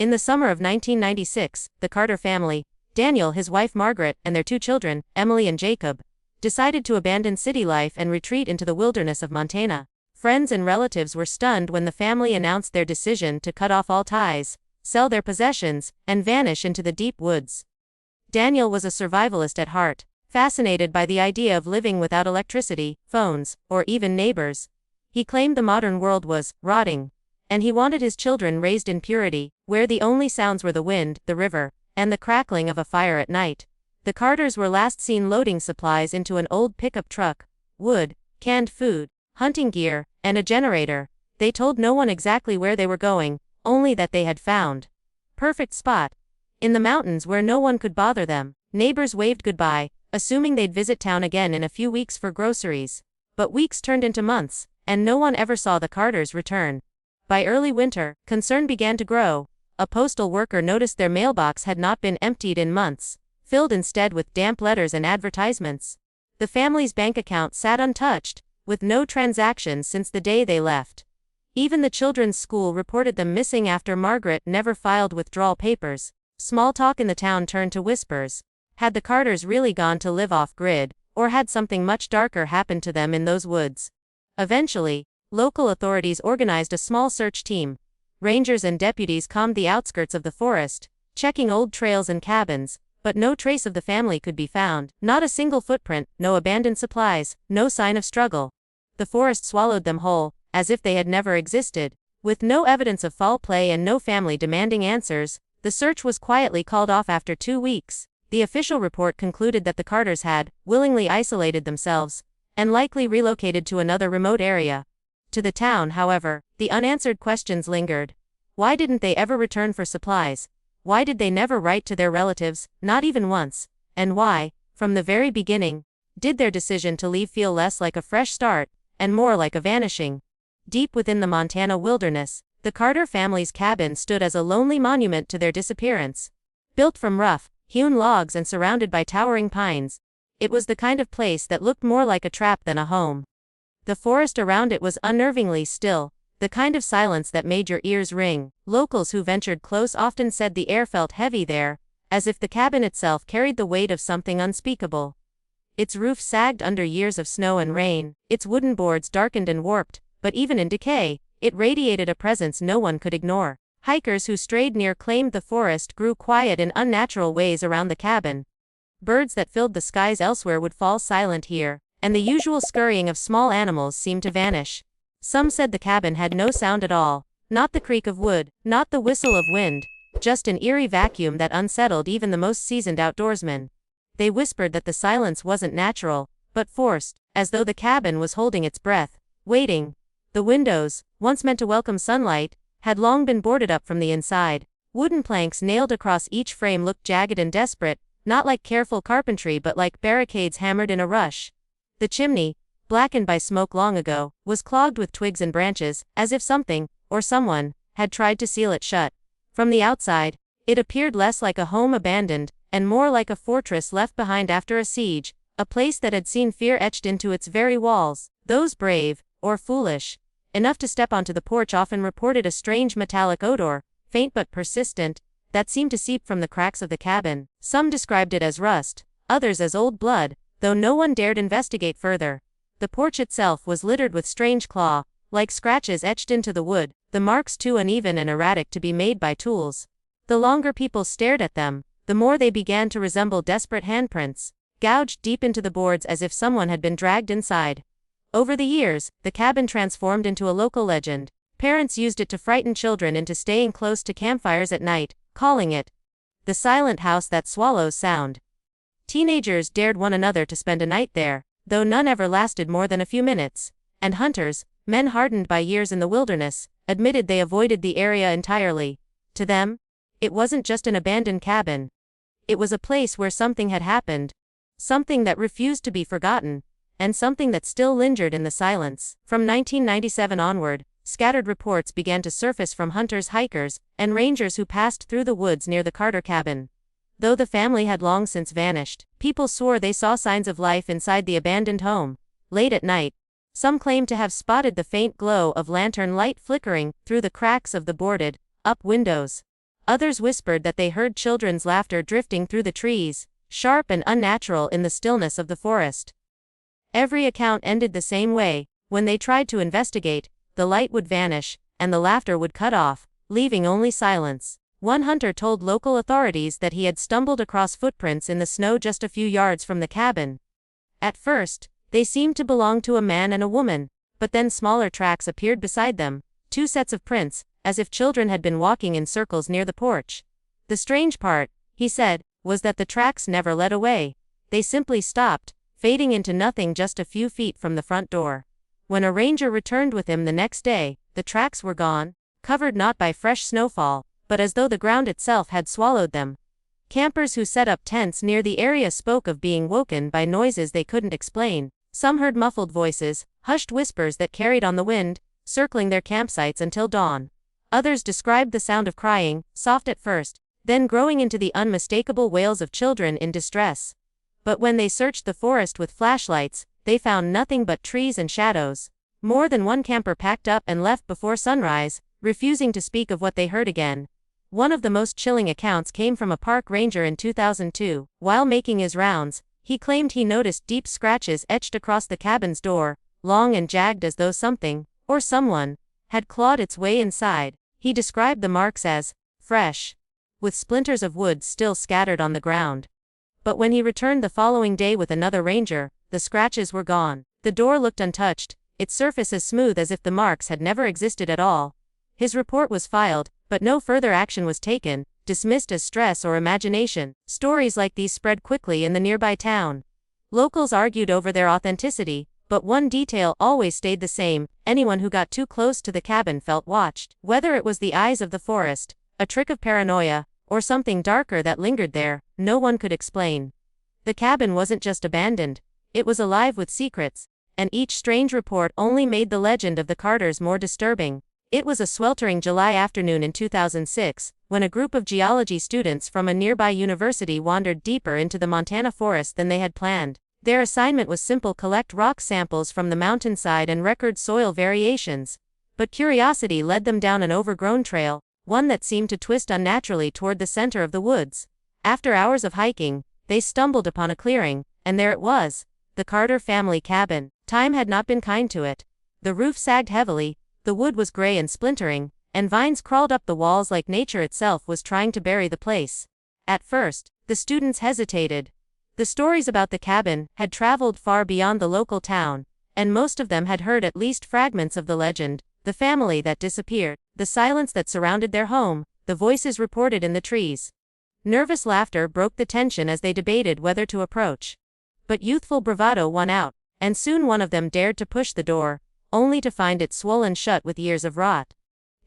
In the summer of 1996, the Carter family, Daniel, his wife Margaret, and their 2 children, Emily and Jacob, decided to abandon city life and retreat into the wilderness of Montana. Friends and relatives were stunned when the family announced their decision to cut off all ties, sell their possessions, and vanish into the deep woods. Daniel was a survivalist at heart, fascinated by the idea of living without electricity, phones, or even neighbors. He claimed the modern world was rotting, and he wanted his children raised in purity, where the only sounds were the wind, the river, and the crackling of a fire at night. The Carters were last seen loading supplies into an old pickup truck, wood, canned food, hunting gear, and a generator. They told no one exactly where they were going, only that they had found perfect spot in the mountains where no one could bother them. Neighbors waved goodbye, assuming they'd visit town again in a few weeks for groceries. But weeks turned into months, and no one ever saw the Carters return. By early winter, concern began to grow. A postal worker noticed their mailbox had not been emptied in months, filled instead with damp letters and advertisements. The family's bank account sat untouched, with no transactions since the day they left. Even the children's school reported them missing after Margaret never filed withdrawal papers. Small talk in the town turned to whispers. Had the Carters really gone to live off-grid, or had something much darker happened to them in those woods? Eventually, local authorities organized a small search team. Rangers and deputies combed the outskirts of the forest, checking old trails and cabins, but no trace of the family could be found. Not a single footprint, no abandoned supplies, no sign of struggle. The forest swallowed them whole, as if they had never existed. With no evidence of foul play and no family demanding answers, the search was quietly called off after 2 weeks. The official report concluded that the Carters had willingly isolated themselves and likely relocated to another remote area. To the town, however, the unanswered questions lingered. Why didn't they ever return for supplies? Why did they never write to their relatives, not even once? And why, from the very beginning, did their decision to leave feel less like a fresh start and more like a vanishing? Deep within the Montana wilderness, the Carter family's cabin stood as a lonely monument to their disappearance. Built from rough, hewn logs and surrounded by towering pines, it was the kind of place that looked more like a trap than a home. The forest around it was unnervingly still, the kind of silence that made your ears ring. Locals who ventured close often said the air felt heavy there, as if the cabin itself carried the weight of something unspeakable. Its roof sagged under years of snow and rain, its wooden boards darkened and warped, but even in decay, it radiated a presence no one could ignore. Hikers who strayed near claimed the forest grew quiet in unnatural ways around the cabin. Birds that filled the skies elsewhere would fall silent here, and the usual scurrying of small animals seemed to vanish. Some said the cabin had no sound at all, not the creak of wood, not the whistle of wind, just an eerie vacuum that unsettled even the most seasoned outdoorsmen. They whispered that the silence wasn't natural, but forced, as though the cabin was holding its breath, waiting. The windows, once meant to welcome sunlight, had long been boarded up from the inside. Wooden planks nailed across each frame looked jagged and desperate, not like careful carpentry but like barricades hammered in a rush. The chimney, blackened by smoke long ago, was clogged with twigs and branches, as if something, or someone, had tried to seal it shut. From the outside, it appeared less like a home abandoned, and more like a fortress left behind after a siege, a place that had seen fear etched into its very walls. Those brave, or foolish enough to step onto the porch often reported a strange metallic odor, faint but persistent, that seemed to seep from the cracks of the cabin. Some described it as rust, others as old blood, though no one dared investigate further. The porch itself was littered with strange claw-like scratches etched into the wood, the marks too uneven and erratic to be made by tools. The longer people stared at them, the more they began to resemble desperate handprints, gouged deep into the boards as if someone had been dragged inside. Over the years, the cabin transformed into a local legend. Parents used it to frighten children into staying close to campfires at night, calling it the silent house that swallows sound. Teenagers dared one another to spend a night there, though none ever lasted more than a few minutes, and hunters, men hardened by years in the wilderness, admitted they avoided the area entirely. To them, it wasn't just an abandoned cabin. It was a place where something had happened, something that refused to be forgotten, and something that still lingered in the silence. From 1997 onward, scattered reports began to surface from hunters, hikers, and rangers who passed through the woods near the Carter cabin. Though the family had long since vanished, people swore they saw signs of life inside the abandoned home. Late at night, some claimed to have spotted the faint glow of lantern light flickering through the cracks of the boarded-up windows. Others whispered that they heard children's laughter drifting through the trees, sharp and unnatural in the stillness of the forest. Every account ended the same way: when they tried to investigate, the light would vanish, and the laughter would cut off, leaving only silence. One hunter told local authorities that he had stumbled across footprints in the snow just a few yards from the cabin. At first, they seemed to belong to a man and a woman, but then smaller tracks appeared beside them, 2 sets of prints, as if children had been walking in circles near the porch. The strange part, he said, was that the tracks never led away. They simply stopped, fading into nothing just a few feet from the front door. When a ranger returned with him the next day, the tracks were gone, covered not by fresh snowfall, but as though the ground itself had swallowed them. Campers who set up tents near the area spoke of being woken by noises they couldn't explain. Some heard muffled voices, hushed whispers that carried on the wind, circling their campsites until dawn. Others described the sound of crying, soft at first, then growing into the unmistakable wails of children in distress. But when they searched the forest with flashlights, they found nothing but trees and shadows. More than one camper packed up and left before sunrise, refusing to speak of what they heard again. One of the most chilling accounts came from a park ranger in 2002. While making his rounds, he claimed he noticed deep scratches etched across the cabin's door, long and jagged as though something, or someone, had clawed its way inside. He described the marks as fresh, with splinters of wood still scattered on the ground. But when he returned the following day with another ranger, the scratches were gone. The door looked untouched, its surface as smooth as if the marks had never existed at all. His report was filed, but no further action was taken, dismissed as stress or imagination. Stories like these spread quickly in the nearby town. Locals argued over their authenticity, but one detail always stayed the same: anyone who got too close to the cabin felt watched. Whether it was the eyes of the forest, a trick of paranoia, or something darker that lingered there, no one could explain. The cabin wasn't just abandoned, it was alive with secrets, and each strange report only made the legend of the Carters more disturbing. It was a sweltering July afternoon in 2006, when a group of geology students from a nearby university wandered deeper into the Montana forest than they had planned. Their assignment was simple: collect rock samples from the mountainside and record soil variations. But curiosity led them down an overgrown trail, one that seemed to twist unnaturally toward the center of the woods. After hours of hiking, they stumbled upon a clearing, and there it was, the Carter family cabin. Time had not been kind to it. The roof sagged heavily, the wood was gray and splintering, and vines crawled up the walls like nature itself was trying to bury the place. At first, the students hesitated. The stories about the cabin had traveled far beyond the local town, and most of them had heard at least fragments of the legend: the family that disappeared, the silence that surrounded their home, the voices reported in the trees. Nervous laughter broke the tension as they debated whether to approach. But youthful bravado won out, and soon one of them dared to push the door, only to find it swollen shut with years of rot.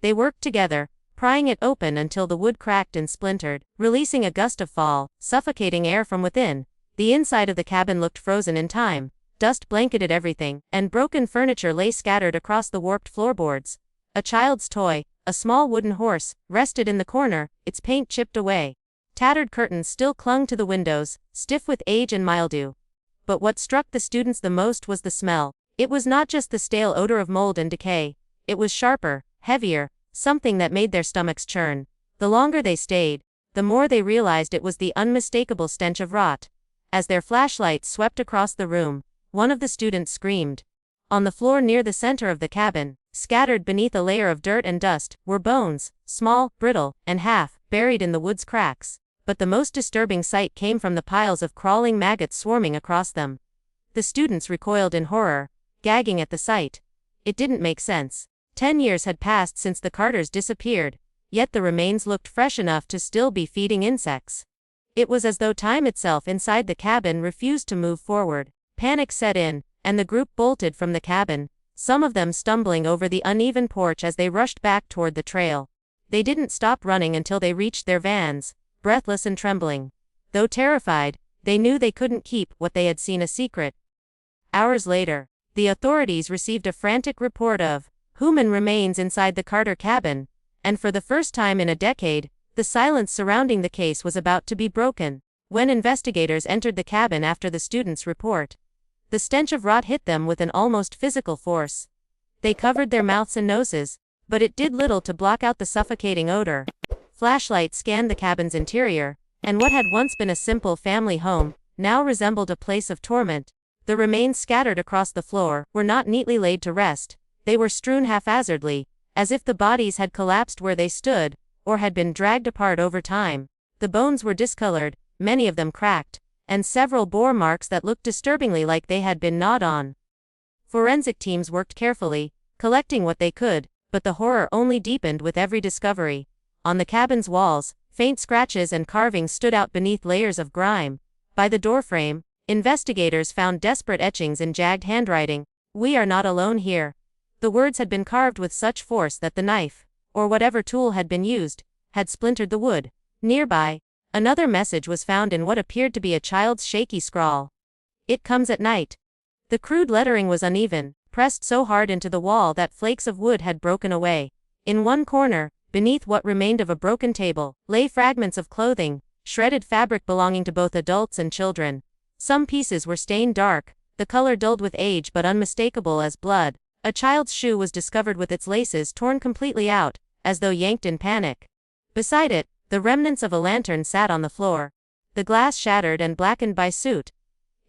They worked together, prying it open until the wood cracked and splintered, releasing a gust of fall, suffocating air from within. The inside of the cabin looked frozen in time. Dust blanketed everything, and broken furniture lay scattered across the warped floorboards. A child's toy, a small wooden horse, rested in the corner, its paint chipped away. Tattered curtains still clung to the windows, stiff with age and mildew. But what struck the students the most was the smell. It was not just the stale odor of mold and decay. It was sharper, heavier, something that made their stomachs churn. The longer they stayed, the more they realized it was the unmistakable stench of rot. As their flashlights swept across the room, one of the students screamed. On the floor near the center of the cabin, scattered beneath a layer of dirt and dust, were bones, small, brittle, and half buried in the wood's cracks. But the most disturbing sight came from the piles of crawling maggots swarming across them. The students recoiled in horror, gagging at the sight. It didn't make sense. 10 years had passed since the Carters disappeared, yet the remains looked fresh enough to still be feeding insects. It was as though time itself inside the cabin refused to move forward. Panic set in, and the group bolted from the cabin, some of them stumbling over the uneven porch as they rushed back toward the trail. They didn't stop running until they reached their vans, breathless and trembling. Though terrified, they knew they couldn't keep what they had seen a secret. Hours later, the authorities received a frantic report of human remains inside the Carter cabin, and for the first time in a decade, the silence surrounding the case was about to be broken. When investigators entered the cabin after the students' report, the stench of rot hit them with an almost physical force. They covered their mouths and noses, but it did little to block out the suffocating odor. Flashlight scanned the cabin's interior, and what had once been a simple family home now resembled a place of torment. The remains scattered across the floor were not neatly laid to rest, they were strewn haphazardly, as if the bodies had collapsed where they stood, or had been dragged apart over time. The bones were discolored, many of them cracked, and several bore marks that looked disturbingly like they had been gnawed on. Forensic teams worked carefully, collecting what they could, but the horror only deepened with every discovery. On the cabin's walls, faint scratches and carvings stood out beneath layers of grime. By the doorframe, investigators found desperate etchings in jagged handwriting. "We are not alone here." The words had been carved with such force that the knife, or whatever tool had been used, had splintered the wood. Nearby, another message was found in what appeared to be a child's shaky scrawl. "It comes at night." The crude lettering was uneven, pressed so hard into the wall that flakes of wood had broken away. In one corner, beneath what remained of a broken table, lay fragments of clothing, shredded fabric belonging to both adults and children. Some pieces were stained dark, the color dulled with age but unmistakable as blood. A child's shoe was discovered with its laces torn completely out, as though yanked in panic. Beside it, the remnants of a lantern sat on the floor, the glass shattered and blackened by soot.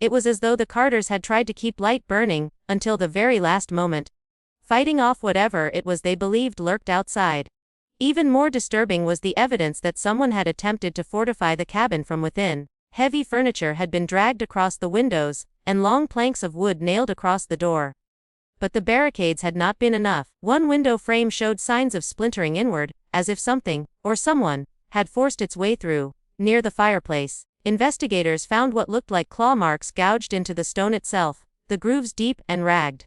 It was as though the Carters had tried to keep light burning, until the very last moment, fighting off whatever it was they believed lurked outside. Even more disturbing was the evidence that someone had attempted to fortify the cabin from within. Heavy furniture had been dragged across the windows, and long planks of wood nailed across the door. But the barricades had not been enough. One window frame showed signs of splintering inward, as if something, or someone, had forced its way through. Near the fireplace, investigators found what looked like claw marks gouged into the stone itself, the grooves deep and ragged.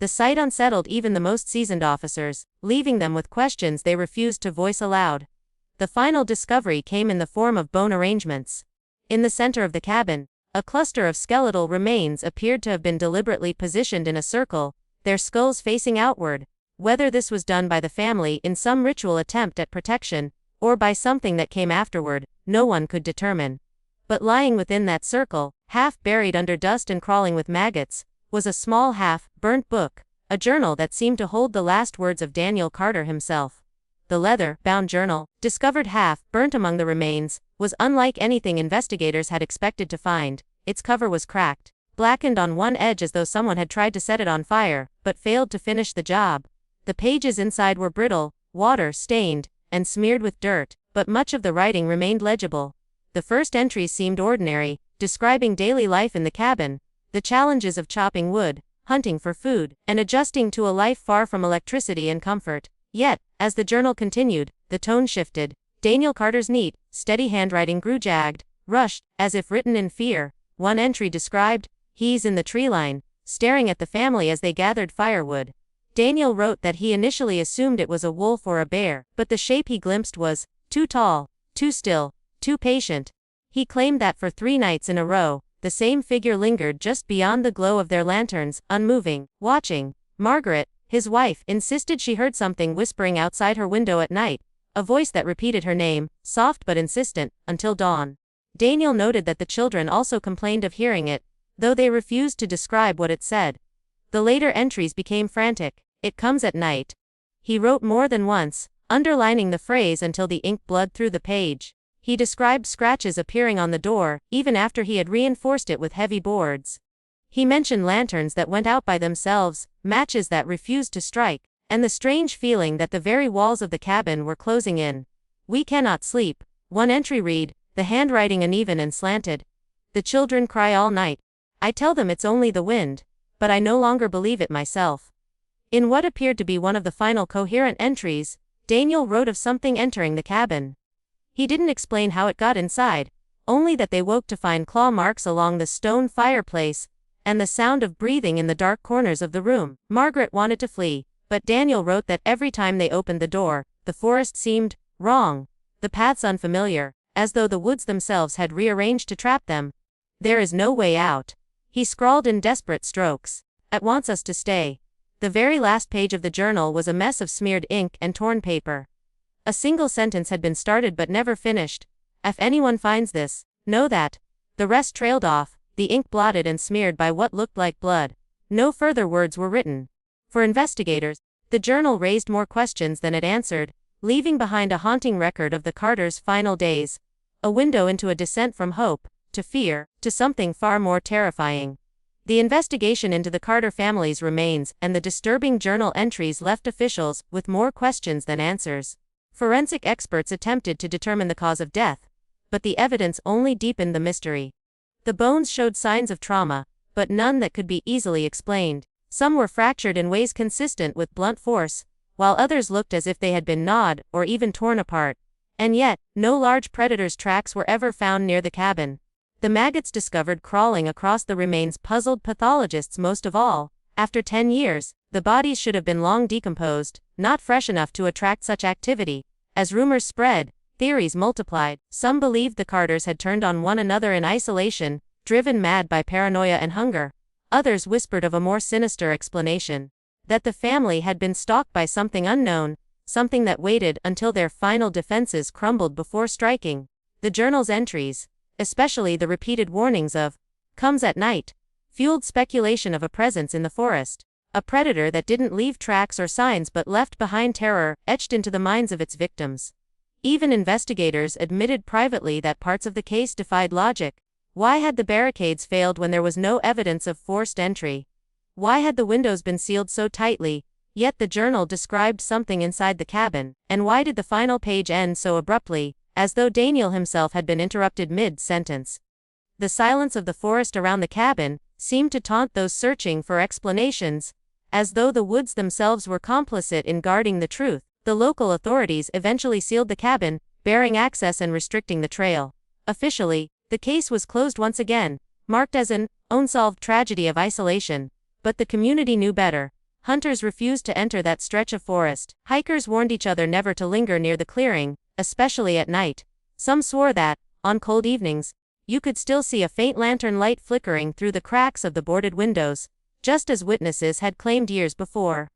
The sight unsettled even the most seasoned officers, leaving them with questions they refused to voice aloud. The final discovery came in the form of bone arrangements. In the center of the cabin, a cluster of skeletal remains appeared to have been deliberately positioned in a circle, their skulls facing outward. Whether this was done by the family in some ritual attempt at protection, or by something that came afterward, no one could determine. But lying within that circle, half buried under dust and crawling with maggots, was a small half-burnt book, a journal that seemed to hold the last words of Daniel Carter himself. The leather-bound journal, discovered half-burnt among the remains, was unlike anything investigators had expected to find. Its cover was cracked, blackened on one edge as though someone had tried to set it on fire, but failed to finish the job. The pages inside were brittle, water-stained, and smeared with dirt, but much of the writing remained legible. The first entries seemed ordinary, describing daily life in the cabin, the challenges of chopping wood, hunting for food, and adjusting to a life far from electricity and comfort. Yet, as the journal continued, the tone shifted. Daniel Carter's neat, steady handwriting grew jagged, rushed, as if written in fear. One entry described, "He's in the tree line, staring at the family as they gathered firewood." Daniel wrote that he initially assumed it was a wolf or a bear, but the shape he glimpsed was too tall, too still, too patient. He claimed that for 3 nights in a row, the same figure lingered just beyond the glow of their lanterns, unmoving, watching. Margaret, his wife, insisted she heard something whispering outside her window at night, a voice that repeated her name, soft but insistent, until dawn. Daniel noted that the children also complained of hearing it, though they refused to describe what it said. The later entries became frantic. "It comes at night." He wrote more than once, underlining the phrase until the ink bled through the page. He described scratches appearing on the door, even after he had reinforced it with heavy boards. He mentioned lanterns that went out by themselves, matches that refused to strike, and the strange feeling that the very walls of the cabin were closing in. "We cannot sleep." One entry read, the handwriting uneven and slanted. "The children cry all night. I tell them it's only the wind, but I no longer believe it myself." In what appeared to be one of the final coherent entries, Daniel wrote of something entering the cabin. He didn't explain how it got inside, only that they woke to find claw marks along the stone fireplace, and the sound of breathing in the dark corners of the room. Margaret wanted to flee, but Daniel wrote that every time they opened the door, the forest seemed wrong, the paths unfamiliar, as though the woods themselves had rearranged to trap them. "There is no way out," he scrawled in desperate strokes. "It wants us to stay." The very last page of the journal was a mess of smeared ink and torn paper. A single sentence had been started but never finished. "If anyone finds this, know that." The rest trailed off, the ink blotted and smeared by what looked like blood. No further words were written. For investigators, the journal raised more questions than it answered. leaving behind a haunting record of the Carters' final days, a window into a descent from hope, to fear, to something far more terrifying. The investigation into the Carter family's remains and the disturbing journal entries left officials with more questions than answers. Forensic experts attempted to determine the cause of death, but the evidence only deepened the mystery. The bones showed signs of trauma, but none that could be easily explained. Some were fractured in ways consistent with blunt force, while others looked as if they had been gnawed or even torn apart. And yet, no large predator's tracks were ever found near the cabin. The maggots discovered crawling across the remains puzzled pathologists most of all. After 10 years, the bodies should have been long decomposed, not fresh enough to attract such activity. As rumors spread, theories multiplied. Some believed the Carters had turned on one another in isolation, driven mad by paranoia and hunger. Others whispered of a more sinister explanation. That the family had been stalked by something unknown, something that waited until their final defenses crumbled before striking. The journal's entries, especially the repeated warnings of "comes at night," fueled speculation of a presence in the forest. A predator that didn't leave tracks or signs but left behind terror, etched into the minds of its victims. Even investigators admitted privately that parts of the case defied logic. Why had the barricades failed when there was no evidence of forced entry? Why had the windows been sealed so tightly, yet the journal described something inside the cabin? And why did the final page end so abruptly, as though Daniel himself had been interrupted mid-sentence? The silence of the forest around the cabin seemed to taunt those searching for explanations, as though the woods themselves were complicit in guarding the truth. The local authorities eventually sealed the cabin, barring access and restricting the trail. Officially, the case was closed once again, marked as an unsolved tragedy of isolation. But the community knew better. Hunters refused to enter that stretch of forest. Hikers warned each other never to linger near the clearing, especially at night. Some swore that, on cold evenings, you could still see a faint lantern light flickering through the cracks of the boarded windows, just as witnesses had claimed years before.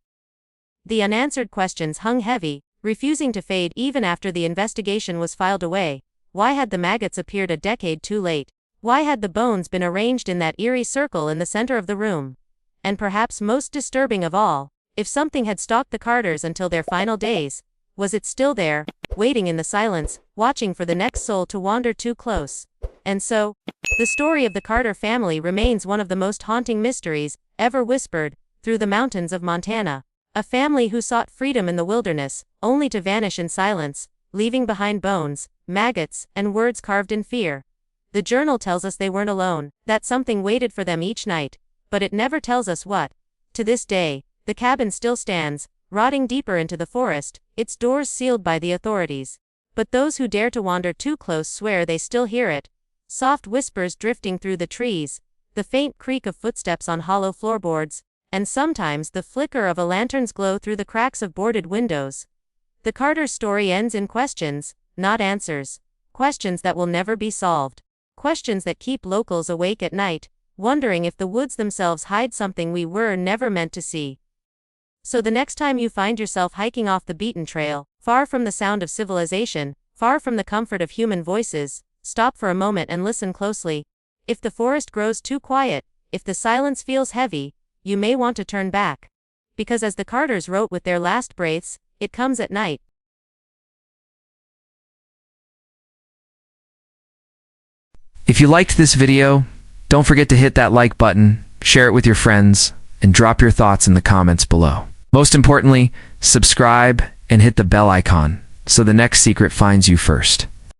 The unanswered questions hung heavy, refusing to fade even after the investigation was filed away. Why had the maggots appeared a decade too late? Why had the bones been arranged in that eerie circle in the center of the room? And perhaps most disturbing of all, if something had stalked the Carters until their final days, was it still there, waiting in the silence, watching for the next soul to wander too close? And so, the story of the Carter family remains one of the most haunting mysteries ever whispered through the mountains of Montana. A family who sought freedom in the wilderness, only to vanish in silence, leaving behind bones, maggots, and words carved in fear. The journal tells us they weren't alone, that something waited for them each night, but it never tells us what. To this day, the cabin still stands, rotting deeper into the forest, its doors sealed by the authorities. But those who dare to wander too close swear they still hear it. Soft whispers drifting through the trees, the faint creak of footsteps on hollow floorboards, and sometimes the flicker of a lantern's glow through the cracks of boarded windows. The Carter story ends in questions, not answers. Questions that will never be solved. Questions that keep locals awake at night, wondering if the woods themselves hide something we were never meant to see. So the next time you find yourself hiking off the beaten trail, far from the sound of civilization, far from the comfort of human voices, stop for a moment and listen closely. If the forest grows too quiet, if the silence feels heavy, you may want to turn back. Because as the Carters wrote with their last breaths, it comes at night. If you liked this video, don't forget to hit that like button, share it with your friends, and drop your thoughts in the comments below. Most importantly, subscribe and hit the bell icon so the next secret finds you first.